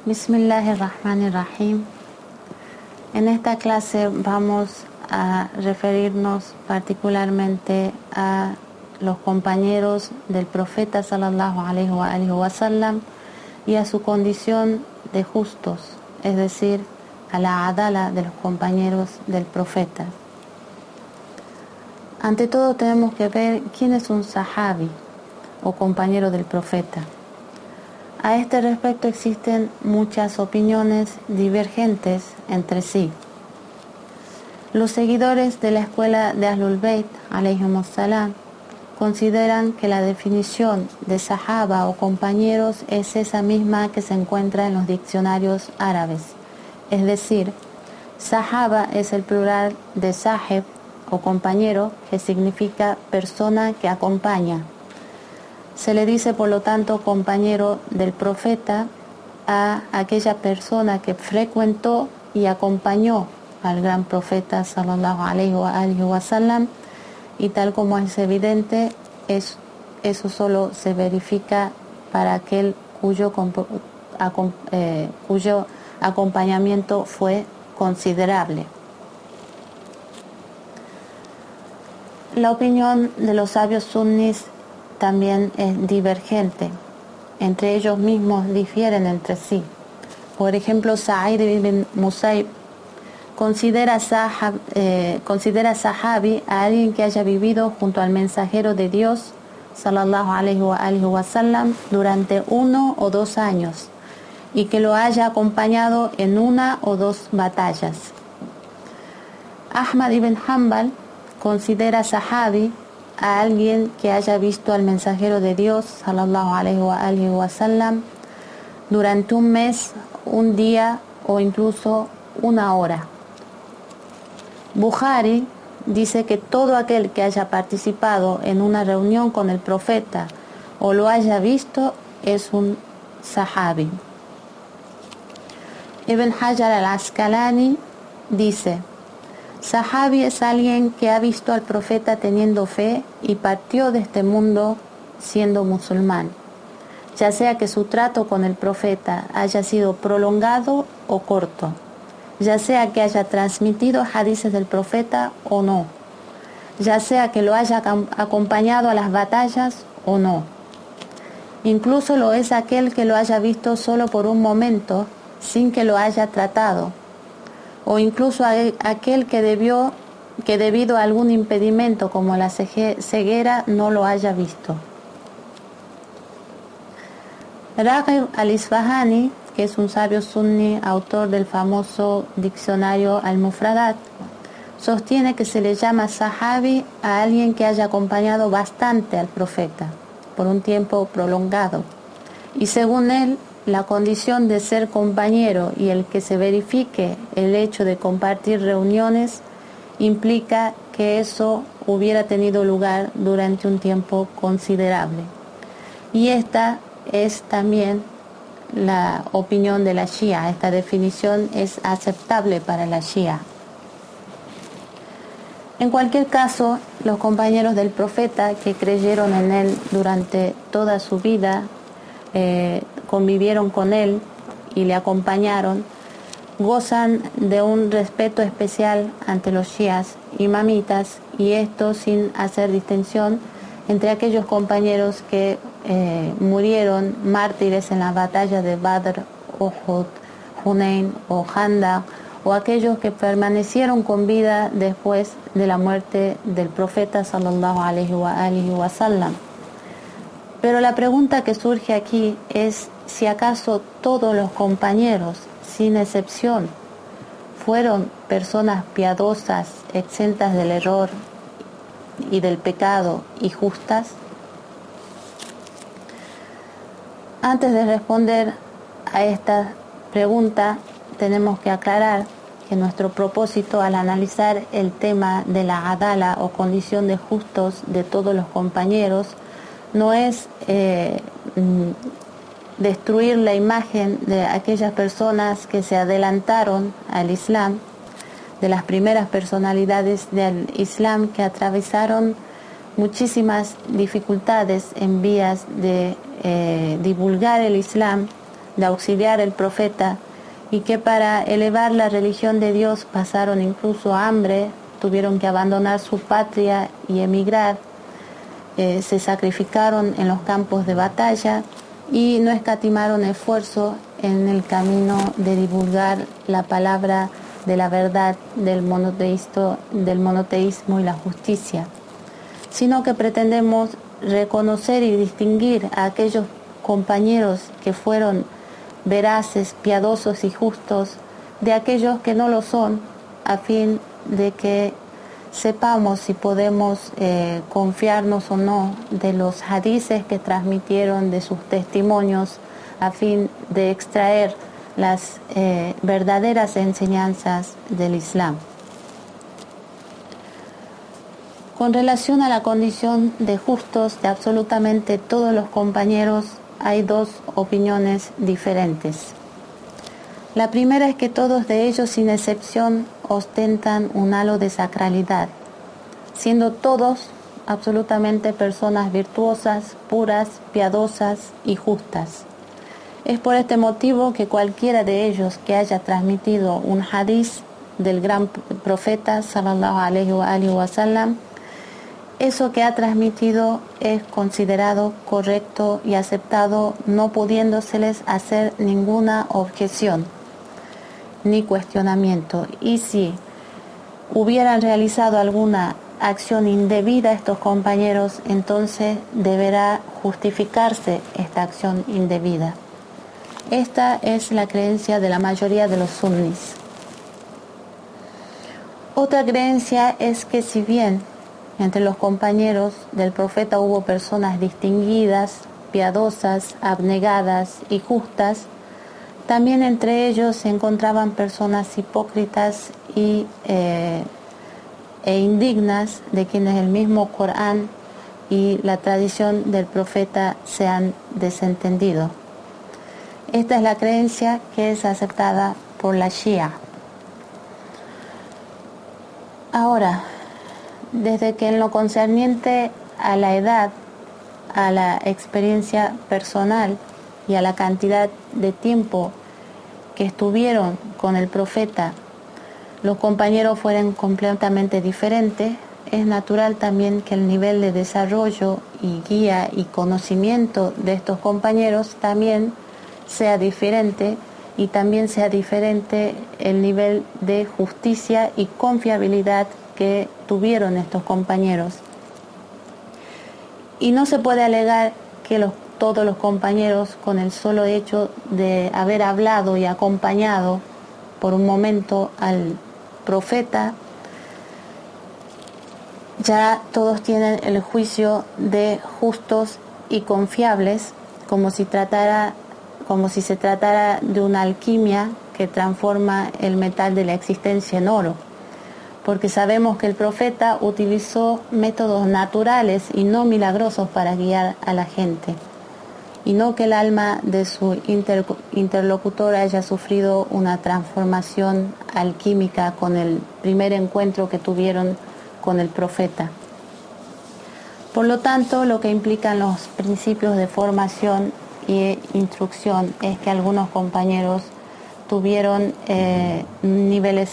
Bismillahirrahmanirrahim. En esta clase vamos a referirnos particularmente a los compañeros del profeta sallallahu alaihi wa sallam y a su condición de justos, es decir, a la adala de los compañeros del profeta. Ante todo tenemos que ver quién es un sahabi o compañero del profeta. A este respecto existen muchas opiniones divergentes entre sí. Los seguidores de la escuela de Ahlul Bayt, alayhimus salam, consideran que la definición de sahaba o compañeros es esa misma que se encuentra en los diccionarios árabes. Es decir, sahaba es el plural de sahib o compañero, que significa persona que acompaña. Se le dice, por lo tanto, compañero del profeta a aquella persona que frecuentó y acompañó al gran profeta sallallahu alaihi wa sallam, y tal como es evidente, eso solo se verifica para aquel cuyo acompañamiento fue considerable. La opinión de los sabios sunnis también es divergente. Entre ellos mismos difieren entre sí. Por ejemplo, Sa'id ibn Musaib considera sahabi a alguien que haya vivido junto al mensajero de Dios sallallahu alaihi wa sallam durante 1 o 2 años y que lo haya acompañado en 1 o 2 batallas. Ahmad ibn Hanbal considera sahabi a alguien que haya visto al mensajero de Dios sallallahu alaihi wa sallam durante 1 mes, 1 día o incluso 1 hora. Bukhari dice que todo aquel que haya participado en una reunión con el profeta o lo haya visto es un sahabi. Ibn Hajar al-Asqalani dice: sahabi es alguien que ha visto al profeta teniendo fe y partió de este mundo siendo musulmán, ya sea que su trato con el profeta haya sido prolongado o corto, ya sea que haya transmitido hadices del profeta o no, ya sea que lo haya acompañado a las batallas o no. Incluso lo es aquel que lo haya visto solo por un momento sin que lo haya tratado, o incluso aquel que debido a algún impedimento como la ceguera no lo haya visto. Raghib al-Isfahani, que es un sabio sunni, autor del famoso diccionario al-Mufradat, sostiene que se le llama sahabi a alguien que haya acompañado bastante al profeta por un tiempo prolongado, y según él, la condición de ser compañero y el que se verifique el hecho de compartir reuniones implica que eso hubiera tenido lugar durante un tiempo considerable. Y esta es también la opinión de la Shia. Esta definición es aceptable para la Shia. En cualquier caso, los compañeros del profeta que creyeron en él durante toda su vida, convivieron con él y le acompañaron, gozan de un respeto especial ante los shias imamitas, y esto sin hacer distinción entre aquellos compañeros que murieron mártires en las batallas de Badr, Uhud, Hunayn o Handaq, o aquellos que permanecieron con vida después de la muerte del profeta sallallahu alaihi wa sallam. Pero la pregunta que surge aquí es si acaso todos los compañeros, sin excepción, fueron personas piadosas, exentas del error y del pecado y justas. Antes de responder a esta pregunta, tenemos que aclarar que nuestro propósito al analizar el tema de la adala o condición de justos de todos los compañeros no es destruir la imagen de aquellas personas que se adelantaron al Islam, de las primeras personalidades del Islam que atravesaron muchísimas dificultades en vías de divulgar el Islam de auxiliar al profeta y que para elevar la religión de Dios pasaron incluso hambre, tuvieron que abandonar su patria y emigrar, se sacrificaron en los campos de batalla y no escatimaron esfuerzo en el camino de divulgar la palabra de la verdad del monoteísmo y la justicia, sino que pretendemos reconocer y distinguir a aquellos compañeros que fueron veraces, piadosos y justos de aquellos que no lo son, a fin de que sepamos si podemos confiarnos o no de los hadices que transmitieron, de sus testimonios, a fin de extraer las verdaderas enseñanzas del Islam. Con relación a la condición de justos de absolutamente todos los compañeros, hay dos opiniones diferentes. La primera es que todos de ellos, sin excepción, ostentan un halo de sacralidad, siendo todos absolutamente personas virtuosas, puras, piadosas y justas. Es por este motivo que cualquiera de ellos que haya transmitido un hadiz del gran profeta sallallahu alaihi wa sallam, eso que ha transmitido es considerado correcto y aceptado, no pudiéndoseles hacer ninguna objeción ni cuestionamiento. Y si hubieran realizado alguna acción indebida estos compañeros, entonces deberá justificarse esta acción indebida. Esta es la creencia de la mayoría de los sunnis. Otra creencia es que si bien entre los compañeros del profeta hubo personas distinguidas, piadosas, abnegadas y justas, también entre ellos se encontraban personas hipócritas e indignas, de quienes el mismo Corán y la tradición del profeta se han desentendido. Esta es la creencia que es aceptada por la Shia. Ahora, desde que en lo concerniente a la edad, a la experiencia personal y a la cantidad de tiempo que estuvieron con el profeta, los compañeros fueron completamente diferentes, es natural también que el nivel de desarrollo y guía y conocimiento de estos compañeros también sea diferente, y también sea diferente el nivel de justicia y confiabilidad que tuvieron estos compañeros. Y no se puede alegar que todos los compañeros, con el solo hecho de haber hablado y acompañado por un momento al profeta, ya todos tienen el juicio de justos y confiables, como si se tratara de una alquimia que transforma el metal de la existencia en oro. Porque sabemos que el profeta utilizó métodos naturales y no milagrosos para guiar a la gente, y no que el alma de su interlocutor haya sufrido una transformación alquímica con el primer encuentro que tuvieron con el profeta. Por lo tanto, lo que implican los principios de formación y instrucción es que algunos compañeros tuvieron niveles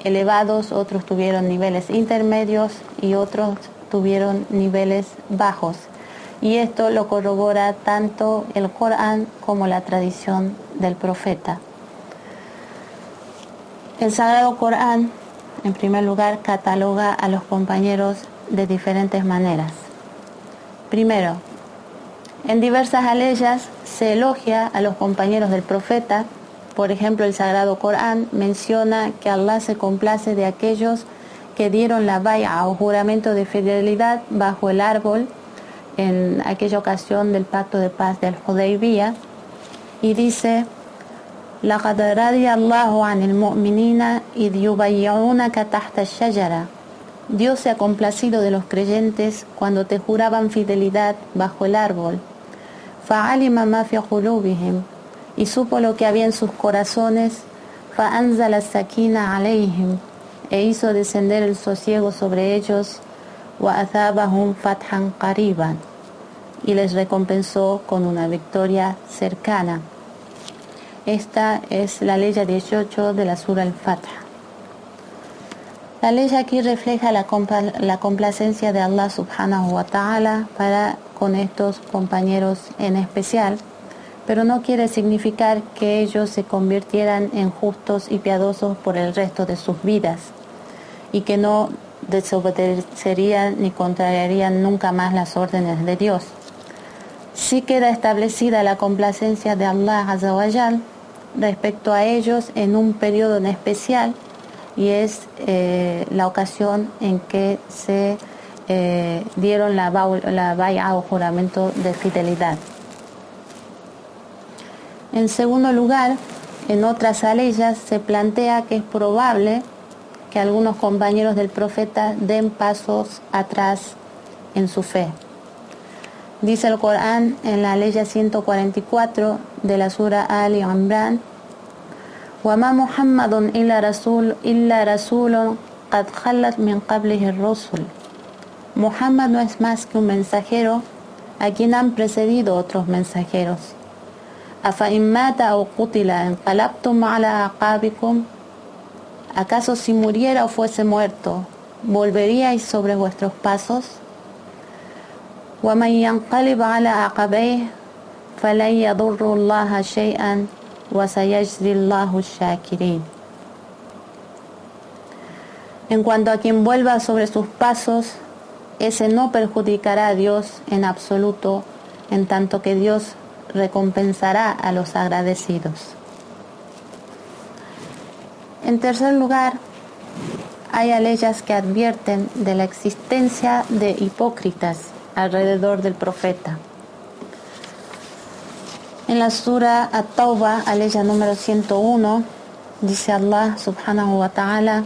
elevados, otros tuvieron niveles intermedios y otros tuvieron niveles bajos. Y esto lo corrobora tanto el Corán como la tradición del profeta. El Sagrado Corán, en primer lugar, cataloga a los compañeros de diferentes maneras. Primero, en diversas aleyas se elogia a los compañeros del profeta. Por ejemplo, el Sagrado Corán menciona que Allah se complace de aquellos que dieron la bay'a o juramento de fidelidad bajo el árbol en aquella ocasión del pacto de paz del Hudaybiyah, y dice: لَقَدْ رَضِيَ اللَّهُ عَنِ الْمُؤْمِنِينَ إِذْ يُبَيِّعُونَكَ تَحْتَ الشَّجَرَةِ. Dios se ha complacido de los creyentes cuando te juraban fidelidad bajo el árbol. فَعَلِمَ مَا فِي قُلُوبِهِمْ, y supo lo que había en sus corazones. فَأَنزَلَ السَّكِينَةَ عَلَيْهِمْ, e hizo descender el sosiego sobre ellos. وَأَثَابَهُمْ فَتْحًا قَرِيبًا, y les recompensó con una victoria cercana. Esta es la ley 18 de la Sura Al-Fath. La ley aquí refleja la complacencia de Allah subhanahu wa ta'ala para con estos compañeros en especial, pero no quiere significar que ellos se convirtieran en justos y piadosos por el resto de sus vidas y que no desobedecerían ni contrariarían nunca más las órdenes de Dios. Sí queda establecida la complacencia de Allah Azza wa Jal respecto a ellos en un periodo en especial, y es la ocasión en que se dieron la bay'a o juramento de fidelidad. En segundo lugar, en otras aleyas se plantea que es probable que algunos compañeros del profeta den pasos atrás en su fe. Dice el Corán en la ley 144 de la Sura Ali Imran: وَمَا مُحَمَّدٌ إِلَّا رَسُولٌ قَدْ خَلَّتْ مِنْ قَبْلِهِ الرُّسُلُ. Muhammad no es más que un mensajero a quien han precedido otros mensajeros. أَفَإِنْ مَاتَ أَوْ قُتِلَ انقلبتم على أعقابكم. ¿Acaso si muriera o fuese muerto, volveríais sobre vuestros pasos? وَمَنْ يَنْقَلِبْ عَلَى عَقَبَيْهِ فَلَنْ يَضُرَّ اللَّهَ شَيْئًا وَسَيَجْزِي اللَّهُ الشَّاكِرِينَ. En cuanto a quien vuelva sobre sus pasos, ese no perjudicará a Dios en absoluto, en tanto que Dios recompensará a los agradecidos. En tercer lugar, hay aleyas que advierten de la existencia de hipócritas alrededor del profeta. En la Sura At-Tawbah, aleya número 101, dice Allah subhanahu wa ta'ala: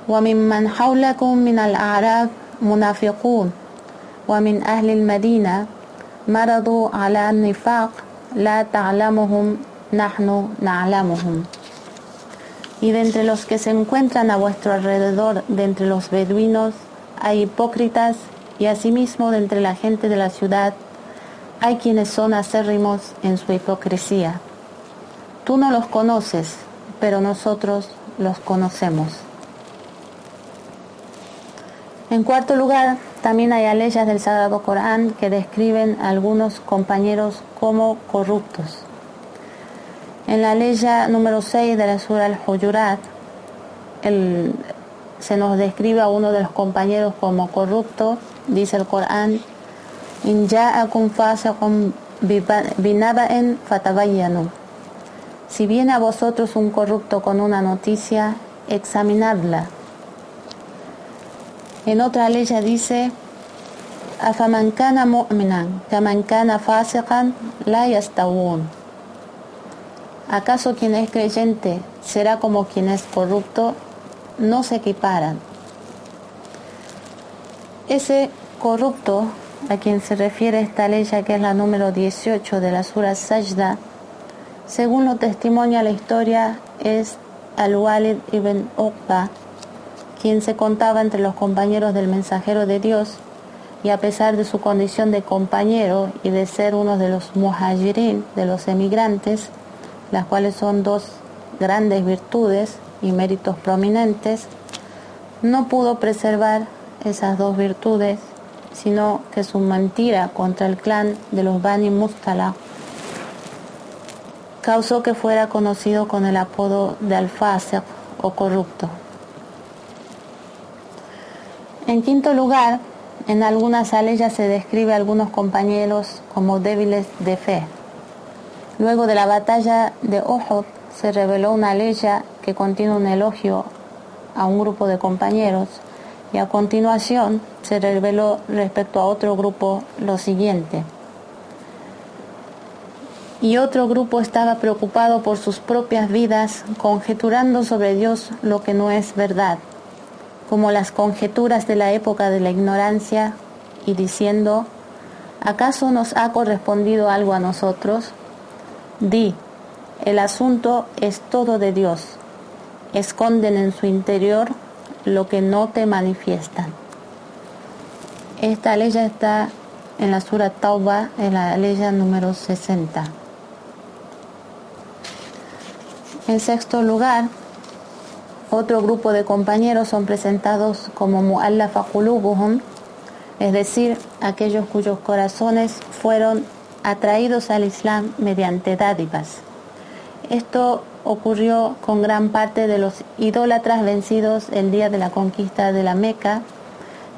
وَمِمَّنْ حَوْلَكُمْ مِنَ الْأَعْرَابِ مُنَافِقُونَ وَمِنْ أَهْلِ الْمَدِينَةِ مَرَضُوا عَلَى النِّفَاقِ لَا تَعْلَمُهُمْ نَحْنُ نَعْلَمُهُمْ. Y de entre los que se encuentran a vuestro alrededor, de entre los beduinos, hay hipócritas, y asimismo de entre la gente de la ciudad hay quienes son acérrimos en su hipocresía. Tú no los conoces, pero nosotros los conocemos. En cuarto lugar, también hay aleyas del Sagrado Corán que describen a algunos compañeros como corruptos. En la aleya número 6 de la Sura Al-Hujurat, se nos describe a uno de los compañeros como corrupto. Dice el Corán: إِنْ جَاءَكُمْ فَاسِقٌ بِنَبَإٍ فَتَبَيَّنُوا. Si viene a vosotros un corrupto con una noticia, examinadla. En otra ley dice: أَفَمَنْ كَانَ مُؤْمِنًا كَمَنْ كَانَ فَاسِقًا لَا يَسْتَوُونَ. ¿Acaso quien es creyente será como quien es corrupto? No se equiparan. Ese corrupto a quien se refiere esta ley, que es la número 18 de la Sura Sajda, según lo testimonia la historia, es Al-Walid ibn Uqba, quien se contaba entre los compañeros del mensajero de Dios, y a pesar de su condición de compañero y de ser uno de los muhajirin, de los emigrantes, las cuales son dos grandes virtudes y méritos prominentes, no pudo preservar esas dos virtudes, sino que su mentira contra el clan de los Bani Mustala causó que fuera conocido con el apodo de Al-Fasiq o corrupto. En quinto lugar, en algunas aleyas se describe a algunos compañeros como débiles de fe. Luego de la batalla de Uhud se reveló una aleya que contiene un elogio a un grupo de compañeros, y a continuación se reveló respecto a otro grupo lo siguiente: y otro grupo estaba preocupado por sus propias vidas, conjeturando sobre Dios lo que no es verdad, como las conjeturas de la época de la ignorancia, y diciendo: ¿acaso nos ha correspondido algo a nosotros? Di: el asunto es todo de Dios. Esconden en su interior lo que no te manifiestan. Esta ley ya está en la Sura Tauba, en la aleya número 60. En sexto lugar, otro grupo de compañeros son presentados como mu'allafa qulubuhum, es decir, aquellos cuyos corazones fueron atraídos al Islam mediante dádivas. Esto ocurrió con gran parte de los idólatras vencidos el día de la conquista de la Meca,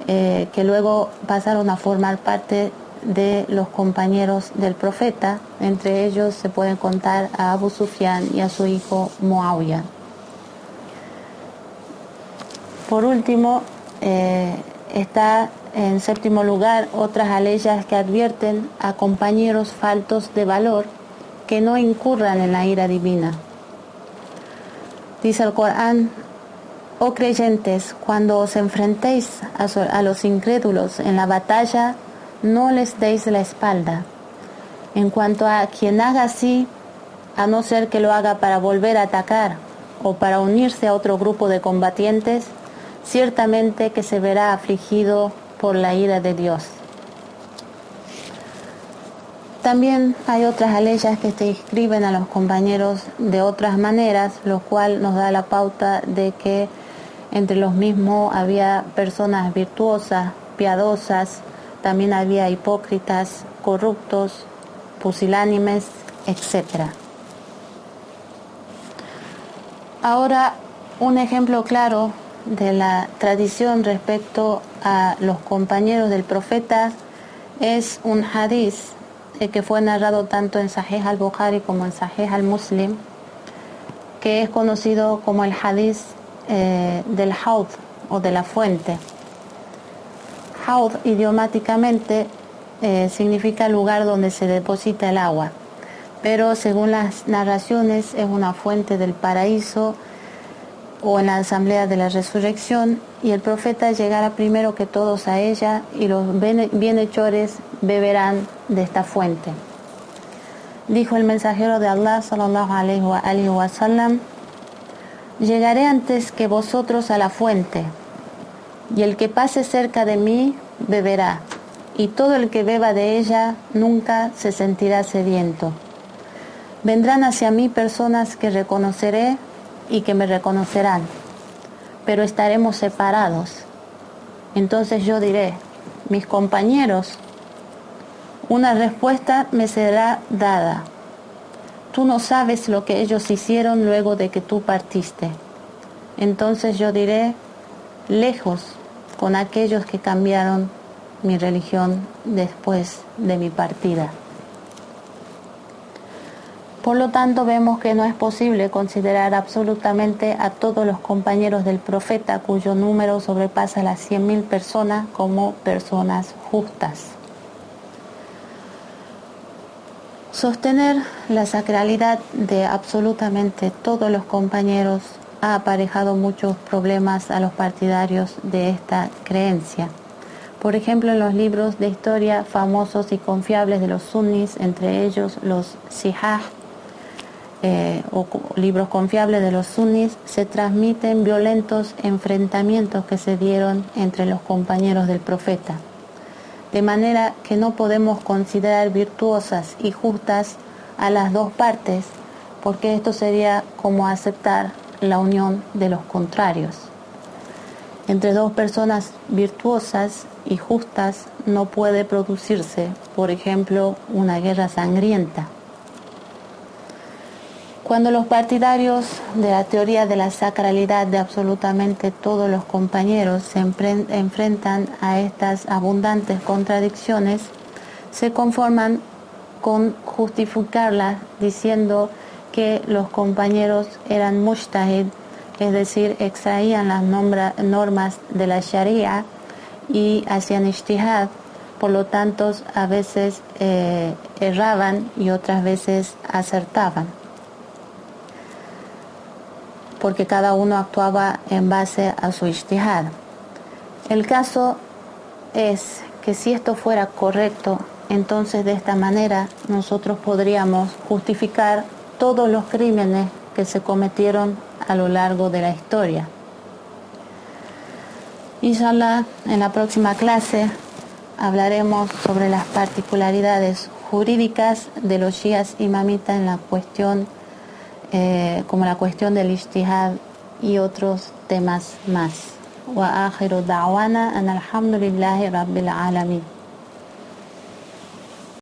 que luego pasaron a formar parte de los compañeros del profeta. Entre ellos se pueden contar a Abu Sufyan y a su hijo Muawiyah. Por último, está en séptimo lugar otras aleyas que advierten a compañeros faltos de valor que no incurran en la ira divina. Dice el Corán: oh creyentes, cuando os enfrentéis a los incrédulos en la batalla, no les deis la espalda. En cuanto a quien haga así, a no ser que lo haga para volver a atacar o para unirse a otro grupo de combatientes, ciertamente que se verá afligido por la ira de Dios. También hay otras aleyas que se inscriben a los compañeros de otras maneras, lo cual nos da la pauta de que entre los mismos había personas virtuosas, piadosas, también había hipócritas, corruptos, pusilánimes, etc. Ahora, un ejemplo claro de la tradición respecto a los compañeros del profeta es un hadiz que fue narrado tanto en Sahih al-Bukhari como en Sahih al-Muslim, que es conocido como el hadiz del Haud o de la fuente. Haud idiomáticamente significa lugar donde se deposita el agua, pero según las narraciones es una fuente del paraíso o en la asamblea de la resurrección, y el profeta llegará primero que todos a ella y los bienhechores beberán de esta fuente. Dijo el mensajero de Allah sallallahu alaihi wa sallam: llegaré antes que vosotros a la fuente, y el que pase cerca de mí beberá, y todo el que beba de ella nunca se sentirá sediento. Vendrán hacia mí personas que reconoceré y que me reconocerán, pero estaremos separados. Entonces yo diré: mis compañeros, una respuesta me será dada: tú no sabes lo que ellos hicieron luego de que tú partiste. Entonces yo diré: lejos con aquellos que cambiaron mi religión después de mi partida. Por lo tanto, vemos que no es posible considerar absolutamente a todos los compañeros del profeta, cuyo número sobrepasa las 100.000 personas, como personas justas. Sostener la sacralidad de absolutamente todos los compañeros ha aparejado muchos problemas a los partidarios de esta creencia. Por ejemplo, en los libros de historia famosos y confiables de los sunnis, entre ellos los Sihah, o libros confiables de los sunnis, se transmiten violentos enfrentamientos que se dieron entre los compañeros del profeta, de manera que no podemos considerar virtuosas y justas a las dos partes, porque esto sería como aceptar la unión de los contrarios. Entre dos personas virtuosas y justas no puede producirse, por ejemplo, una guerra sangrienta. Cuando los partidarios de la teoría de la sacralidad de absolutamente todos los compañeros se enfrentan a estas abundantes contradicciones, se conforman con justificarlas diciendo que los compañeros eran mujtahid, es decir, extraían las normas de la Sharia y hacían ijtihad, por lo tanto a veces erraban y otras veces acertaban, porque cada uno actuaba en base a su ijtihad. El caso es que si esto fuera correcto, entonces de esta manera nosotros podríamos justificar todos los crímenes que se cometieron a lo largo de la historia. Inshallah, en la próxima clase hablaremos sobre las particularidades jurídicas de los shias imamitas en la cuestión, como la cuestión del ijtihad y otros temas más. Wa akhiru da'wana an alhamdulillahi rabbil alamin.